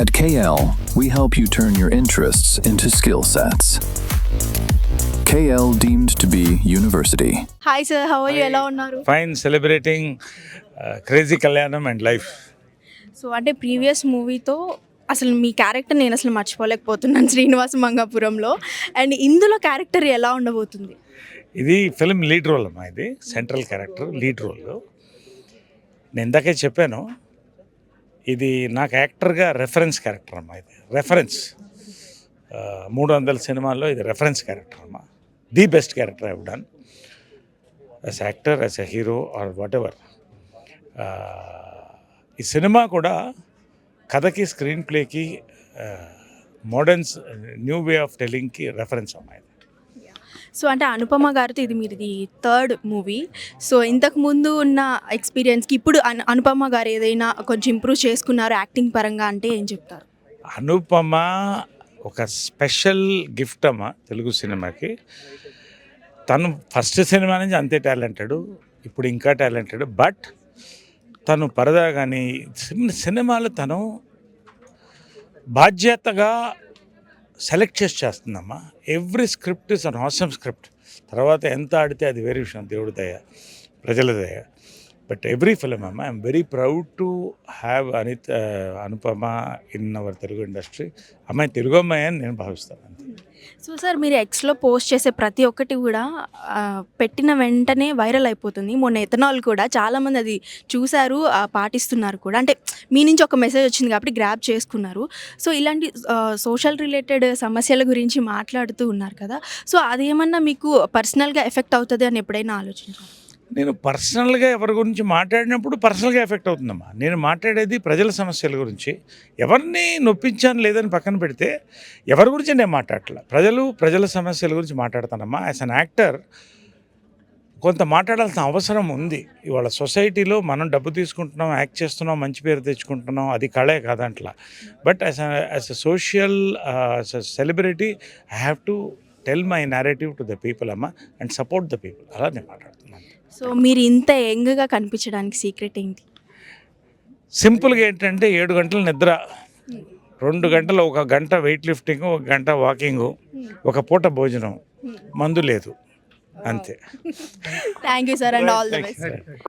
At KL, we help you turn your interests into skill sets. KL deemed to be university. Hi sir, how are you? ఎలా ఉన్నారు? Fine, celebrating crazy Kalyanam and life. So అంటే previous మూవీతో అసలు మీ character నేను అసలు మర్చిపోలేకపోతున్నాను శ్రీనివాస మంగాపురంలో. అండ్ ఇందులో క్యారెక్టర్ ఎలా ఉండబోతుంది? ఇది ఫిల్మ్ లీడ్ రోల్ అమ్మా, ఇది సెంట్రల్ క్యారెక్టర్ లీడ్ రోల్. నేను ఇందాకే చెప్పాను, ఇది నాకు యాక్టర్గా రెఫరెన్స్ క్యారెక్టర్ అమ్మా. ఇది రెఫరెన్స్ 300 సినిమాల్లో ఇది రెఫరెన్స్ క్యారెక్టర్ అమ్మా. The best character I have done as actor, as a hero or whatever. ఈ సినిమా కూడా కథకి, స్క్రీన్ ప్లేకి, మోడర్న్స్ న్యూ వే ఆఫ్ టెల్లింగ్కి రెఫరెన్స్ అమ్మాయి. సో అంటే అనుపమ గారితో ఇది మీది థర్డ్ మూవీ. సో ఇంతకు ముందు ఉన్న ఎక్స్పీరియన్స్కి ఇప్పుడు అనుపమ గారు ఏదైనా కొంచెం ఇంప్రూవ్ చేసుకున్నారు యాక్టింగ్ పరంగా అంటే ఏం చెప్తారు? అనుపమ ఒక స్పెషల్ గిఫ్ట్ అమ్మ తెలుగు సినిమాకి. తను ఫస్ట్ సినిమా నుంచి అంతే టాలెంటెడ్, ఇప్పుడు ఇంకా టాలెంటెడ్. బట్ తను పరదా కానీ సినిమాలు తను బాధ్యతగా సెలెక్ట్ చేస్తుందమ్మా. Every script is an awesome script. తర్వాత ఎంత ఆడితే అది వేరే విషయం, దేవుడి దయ, ప్రజల దయ. బట్ ఎవ్రీ ఫిలిం అమ్మ, I'm very proud to have Anupama in our Telugu industry. అమ్మాయి తెలుగు అమ్మాయి అని నేను భావిస్తాను అంతే. సో సార్, మీరు ఎక్స్లో పోస్ట్ చేసే ప్రతి ఒక్కటి కూడా పెట్టిన వెంటనే వైరల్ అయిపోతుంది. మొన్న ఎథనాల్ కూడా చాలామంది అది చూశారు, పాటిస్తున్నారు కూడా. అంటే మీ నుంచి ఒక మెసేజ్ వచ్చింది కాబట్టి గ్రాప్ చేసుకున్నారు. సో ఇలాంటి సోషల్ రిలేటెడ్ సమస్యల గురించి మాట్లాడుతూ ఉన్నారు కదా. సో అదేమన్నా మీకు పర్సనల్గా ఎఫెక్ట్ అవుతుంది అని ఎప్పుడైనా ఆలోచించారు? నేను పర్సనల్గా ఎవరి గురించి మాట్లాడినప్పుడు పర్సనల్గా ఎఫెక్ట్ అవుతుందమ్మా. నేను మాట్లాడేది ప్రజల సమస్యల గురించి. ఎవరిని నొప్పించాను లేదని పక్కన పెడితే ఎవరి గురించి నేను మాట్లాడట్లా, ప్రజల సమస్యల గురించి మాట్లాడతానమ్మా. యాజ్ అన్ యాక్టర్ కొంత మాట్లాడాల్సిన అవసరం ఉంది. ఇవాళ సొసైటీలో మనం డబ్బు తీసుకుంటున్నాం, యాక్ట్ చేస్తున్నాం, మంచి పేరు తెచ్చుకుంటున్నాం, అది కళే కాదంట్లా. But as a social celebrity I have to tell my narrative to the people అమ్మా, అండ్ సపోర్ట్ ద పీపుల్. అలా నేను మాట్లాడుతున్నాను. సో మీరు ఇంత యంగ్గా కనిపించడానికి సీక్రెట్ ఏంటి? సింపుల్గా ఏంటంటే 7 గంటల నిద్ర, 2 గంటలు, 1 గంట వెయిట్ లిఫ్టింగ్, 1 గంట వాకింగు, 1 పూట భోజనం, మందు లేదు, అంతే. Thank you sir, and all the best.